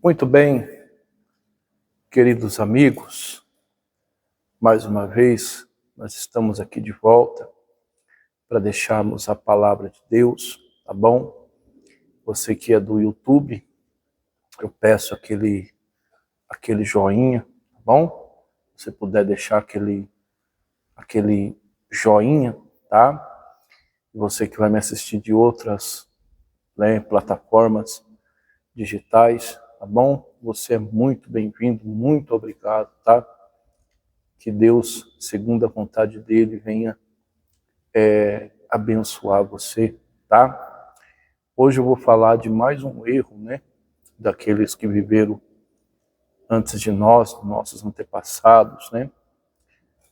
Muito bem, queridos amigos, mais uma vez nós estamos aqui de volta para deixarmos a palavra de Deus, tá bom? Você que é do YouTube, eu peço aquele joinha, tá bom? Se você puder deixar aquele joinha, tá? Você que vai me assistir de outras plataformas digitais, tá bom? Você é muito bem-vindo, muito obrigado, tá? Que Deus, segundo a vontade dele, venha abençoar você, tá? Hoje eu vou falar de mais um erro, daqueles que viveram antes de nós, nossos antepassados,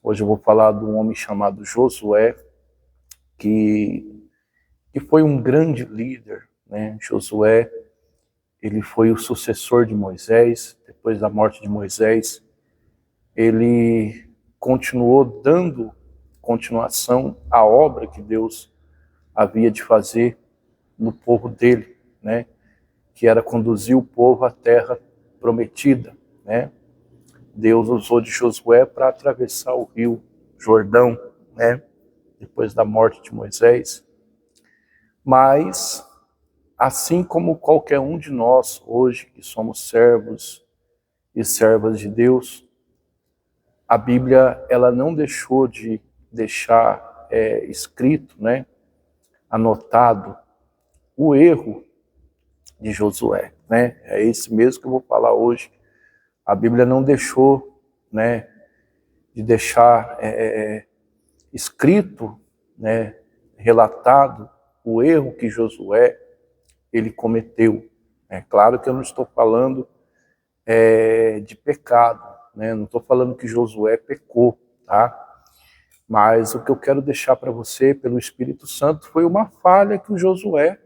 Hoje eu vou falar de um homem chamado Josué, que foi um grande líder, Josué, ele foi o sucessor de Moisés. Depois da morte de Moisés, ele continuou dando continuação à obra que Deus havia de fazer no povo dele, que era conduzir o povo à terra prometida, Deus usou de Josué para atravessar o rio Jordão, depois da morte de Moisés. Mas, assim como qualquer um de nós hoje, que somos servos e servas de Deus, a Bíblia ela não deixou de deixar escrito, anotado, o erro de Josué. É esse mesmo que eu vou falar hoje. A Bíblia não deixou de deixar escrito, relatado o erro que Josué ele cometeu. É claro que eu não estou falando de pecado, não estou falando que Josué pecou, tá? Mas o que eu quero deixar para você, pelo Espírito Santo, foi uma falha que o Josué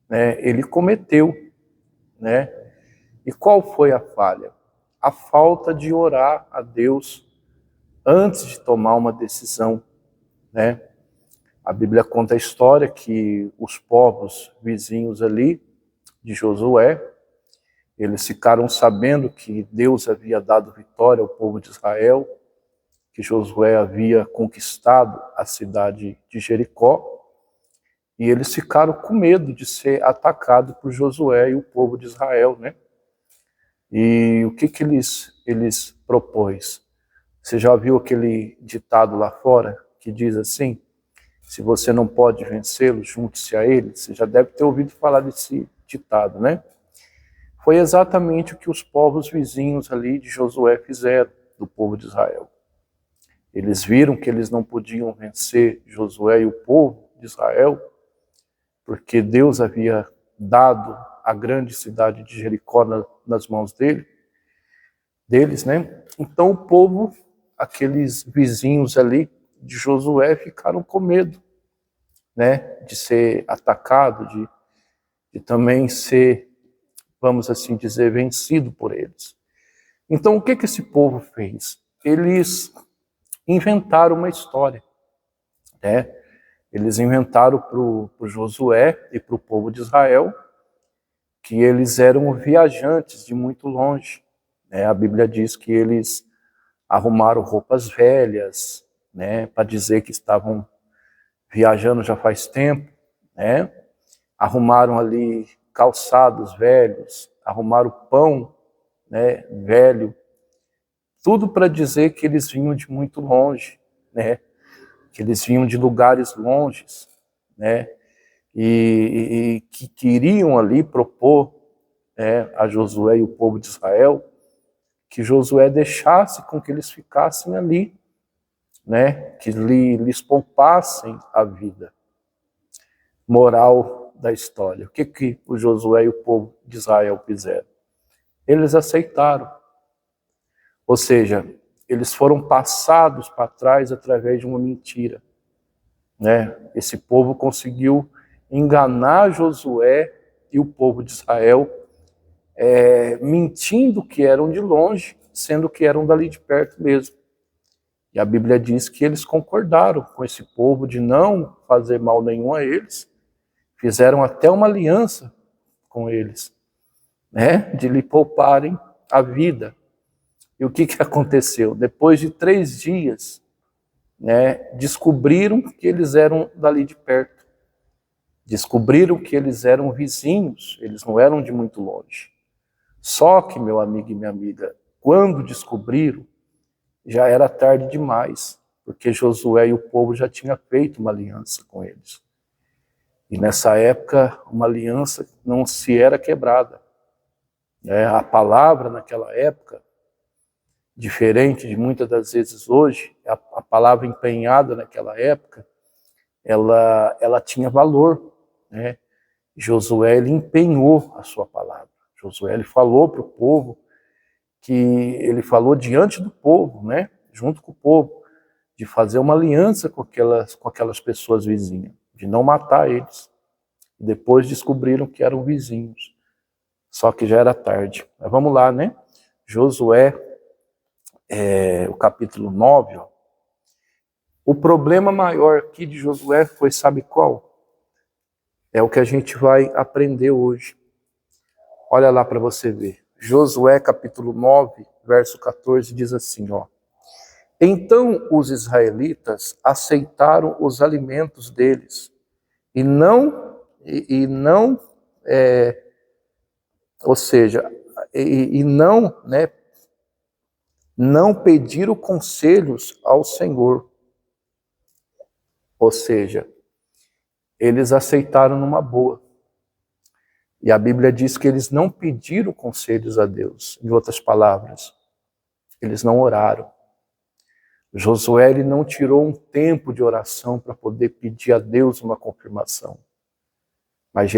ele cometeu, E qual foi a falha? A falta de orar a Deus antes de tomar uma decisão, A Bíblia conta a história que os povos vizinhos ali de Josué, eles ficaram sabendo que Deus havia dado vitória ao povo de Israel, que Josué havia conquistado a cidade de Jericó, e eles ficaram com medo de ser atacados por Josué e o povo de Israel, E o que eles propôs? Você já viu aquele ditado lá fora que diz assim: se você não pode vencê-lo, junte-se a ele? Você já deve ter ouvido falar desse ditado, Foi exatamente o que os povos vizinhos ali de Josué fizeram, do povo de Israel. Eles viram que eles não podiam vencer Josué e o povo de Israel, porque Deus havia dado a grande cidade de Jericó nas mãos deles, Então o povo, aqueles vizinhos ali de Josué, ficaram com medo, de ser atacado, de também ser, vamos assim dizer, vencido por eles. Então o que esse povo fez? Eles inventaram uma história, Eles inventaram para o Josué e para o povo de Israel que eles eram viajantes de muito longe. A Bíblia diz que eles arrumaram roupas velhas, para dizer que estavam viajando já faz tempo, Arrumaram ali calçados velhos, arrumaram pão, velho, tudo para dizer que eles vinham de muito longe, que eles vinham de lugares longes, e que queriam ali propor a Josué e o povo de Israel que Josué deixasse com que eles ficassem ali, que lhes poupassem a vida. Moral da história. O que o Josué e o povo de Israel fizeram? Eles aceitaram. Ou seja, eles foram passados para trás através de uma mentira. Esse povo conseguiu enganar Josué e o povo de Israel, mentindo que eram de longe, sendo que eram dali de perto mesmo. E a Bíblia diz que eles concordaram com esse povo de não fazer mal nenhum a eles, fizeram até uma aliança com eles. né, de lhe pouparem a vida. E o que aconteceu? Depois de 3 dias, né, descobriram que eles eram dali de perto. Descobriram que eles eram vizinhos, eles não eram de muito longe. Só que, meu amigo e minha amiga, quando descobriram, já era tarde demais, porque Josué e o povo já tinham feito uma aliança com eles. E nessa época, uma aliança não se era quebrada. A palavra naquela época, diferente de muitas das vezes hoje, a palavra empenhada naquela época, ela tinha valor, né? Josué, ele empenhou a sua palavra. Josué, ele falou para o povo, que ele falou diante do povo, né? Junto com o povo, de fazer uma aliança com aquelas pessoas vizinhas, de não matar eles. Depois descobriram que eram vizinhos, só que já era tarde. Mas vamos lá, né? Josué, o capítulo 9, ó. O problema maior aqui de Josué foi, sabe qual? É o que a gente vai aprender hoje. Olha lá para você ver. Josué capítulo 9, verso 14, diz assim, ó. Então os israelitas aceitaram os alimentos deles e não, ou seja, não, né, não pediram conselhos ao Senhor. Ou seja, eles aceitaram numa boa. E a Bíblia diz que eles não pediram conselhos a Deus. Em outras palavras, eles não oraram. Josué, ele não tirou um tempo de oração para poder pedir a Deus uma confirmação. Mas o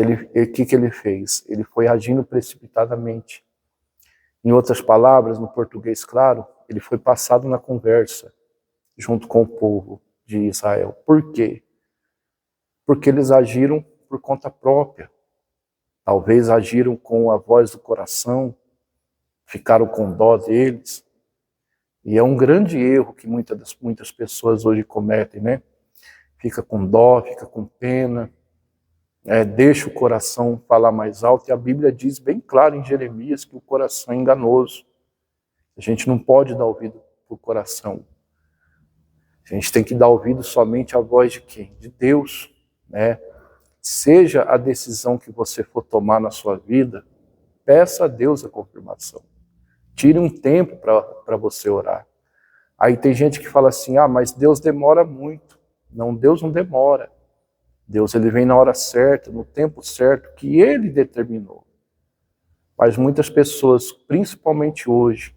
que ele fez? Ele foi agindo precipitadamente. Em outras palavras, no português claro, ele foi passado na conversa junto com o povo de Israel. Por quê? Porque eles agiram por conta própria. Talvez agiram com a voz do coração, ficaram com dó deles. E é um grande erro que muitas pessoas hoje cometem, né? Fica com dó, fica com pena, deixa o coração falar mais alto. E a Bíblia diz bem claro em Jeremias que o coração é enganoso. A gente não pode dar ouvido para o coração. A gente tem que dar ouvido somente à voz de quem? De Deus, né? Seja a decisão que você for tomar na sua vida, peça a Deus a confirmação. Tire um tempo para você orar. Aí tem gente que fala assim, mas Deus demora muito. Não, Deus não demora. Deus, ele vem na hora certa, no tempo certo, que ele determinou. Mas muitas pessoas, principalmente hoje,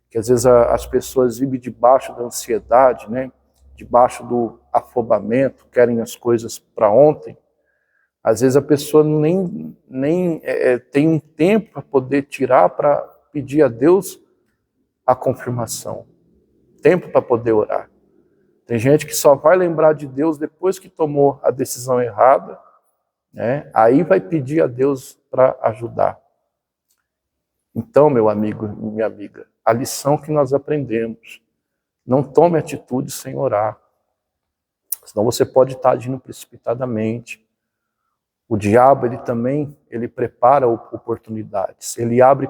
que às vezes as pessoas vivem debaixo da ansiedade, né? Debaixo do afobamento, querem as coisas para ontem. Às vezes a pessoa nem tem um tempo para poder tirar para pedir a Deus a confirmação. Tempo para poder orar. Tem gente que só vai lembrar de Deus depois que tomou a decisão errada, né? Aí vai pedir a Deus para ajudar. Então, meu amigo e minha amiga, a lição que nós aprendemos, não tome atitude sem orar. Senão você pode estar agindo precipitadamente. O diabo, ele prepara oportunidades. Ele abre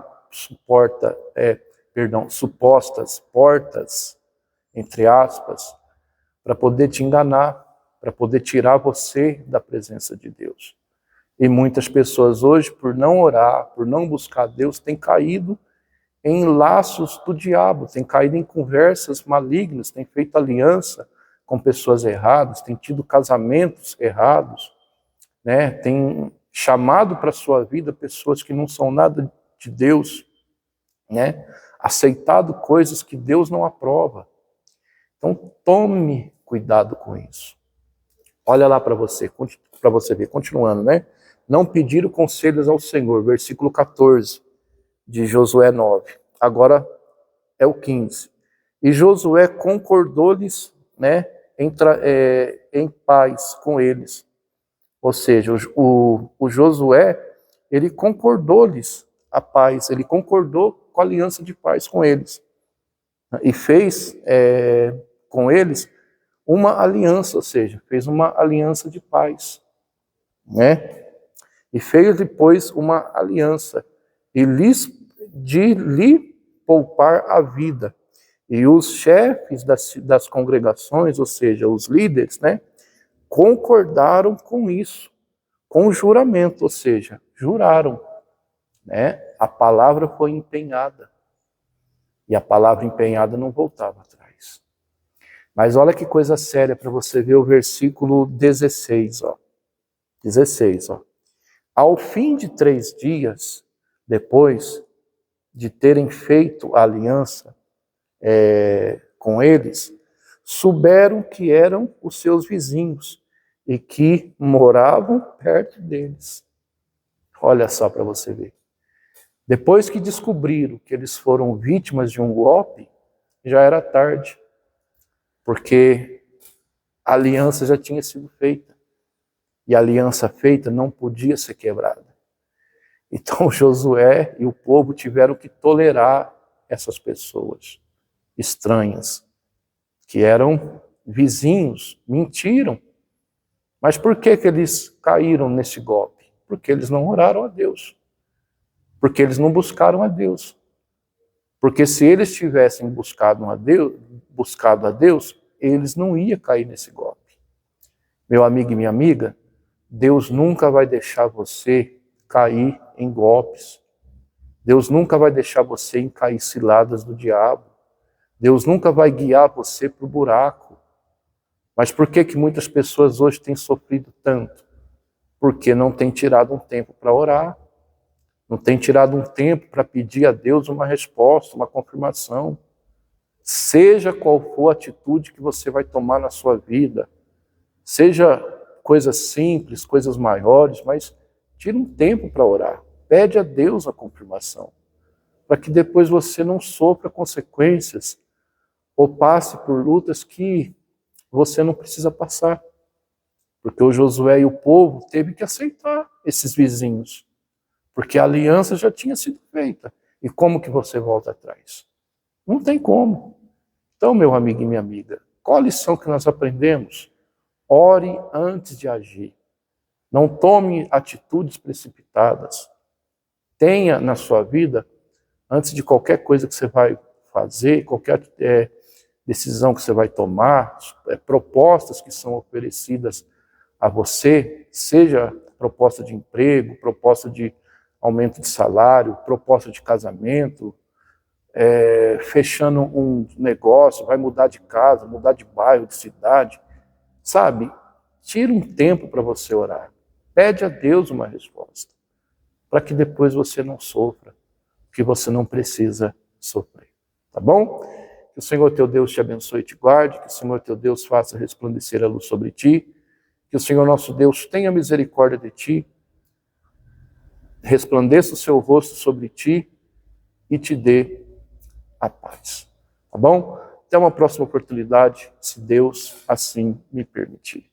supostas portas, entre aspas, para poder te enganar, para poder tirar você da presença de Deus. E muitas pessoas hoje, por não orar, por não buscar Deus, têm caído em laços do diabo, têm caído em conversas malignas, têm feito aliança com pessoas erradas, têm tido casamentos errados, né? Tem chamado para a sua vida pessoas que não são nada de Deus, né? Aceitado coisas que Deus não aprova. Então tome cuidado com isso. Olha lá para você ver, continuando, né? Não pediram conselhos ao Senhor, versículo 14 de Josué 9. Agora é o 15. E Josué concordou-lhes, né, em paz com eles. Ou seja, o Josué, ele concordou-lhes a paz, ele concordou com a aliança de paz com eles. E fez com eles uma aliança, ou seja, fez uma aliança de paz, né? E fez depois uma aliança. e de lhe poupar a vida. E os chefes das congregações, ou seja, os líderes, né, concordaram com isso, com juramento, ou seja, juraram, né? A palavra foi empenhada. E a palavra empenhada não voltava atrás. Mas olha que coisa séria para você ver o versículo 16, ó. 16, ó. Ao fim de 3 dias, depois de terem feito a aliança com eles, souberam que eram os seus vizinhos e que moravam perto deles. Olha só para você ver. Depois que descobriram que eles foram vítimas de um golpe, já era tarde, porque a aliança já tinha sido feita. E a aliança feita não podia ser quebrada. Então Josué e o povo tiveram que tolerar essas pessoas estranhas, que eram vizinhos, mentiram. Mas por que eles caíram nesse golpe? Porque eles não oraram a Deus. Porque eles não buscaram a Deus. Porque se eles tivessem buscado a Deus, eles não iam cair nesse golpe. Meu amigo e minha amiga, Deus nunca vai deixar você cair em golpes. Deus nunca vai deixar você em cair ciladas do diabo. Deus nunca vai guiar você para o buraco. Mas por que muitas pessoas hoje têm sofrido tanto? Porque não têm tirado um tempo para orar. Não tem tirado um tempo para pedir a Deus uma resposta, uma confirmação. Seja qual for a atitude que você vai tomar na sua vida, seja coisas simples, coisas maiores, mas tira um tempo para orar. Pede a Deus a confirmação, para que depois você não sofra consequências ou passe por lutas que você não precisa passar. Porque o Josué e o povo teve que aceitar esses vizinhos. Porque a aliança já tinha sido feita. E como que você volta atrás? Não tem como. Então, meu amigo e minha amiga, qual a lição que nós aprendemos? Ore antes de agir. Não tome atitudes precipitadas. Tenha na sua vida, antes de qualquer coisa que você vai fazer, qualquer decisão que você vai tomar, propostas que são oferecidas a você, seja proposta de emprego, proposta de aumento de salário, proposta de casamento, fechando um negócio, vai mudar de casa, mudar de bairro, de cidade, sabe? Tira um tempo para você orar. Pede a Deus uma resposta, para que depois você não sofra, que você não precisa sofrer, tá bom? Que o Senhor teu Deus te abençoe e te guarde, que o Senhor teu Deus faça resplandecer a luz sobre ti, que o Senhor nosso Deus tenha misericórdia de ti, resplandeça o seu rosto sobre ti e te dê a paz. Tá bom? Até uma próxima oportunidade, se Deus assim me permitir.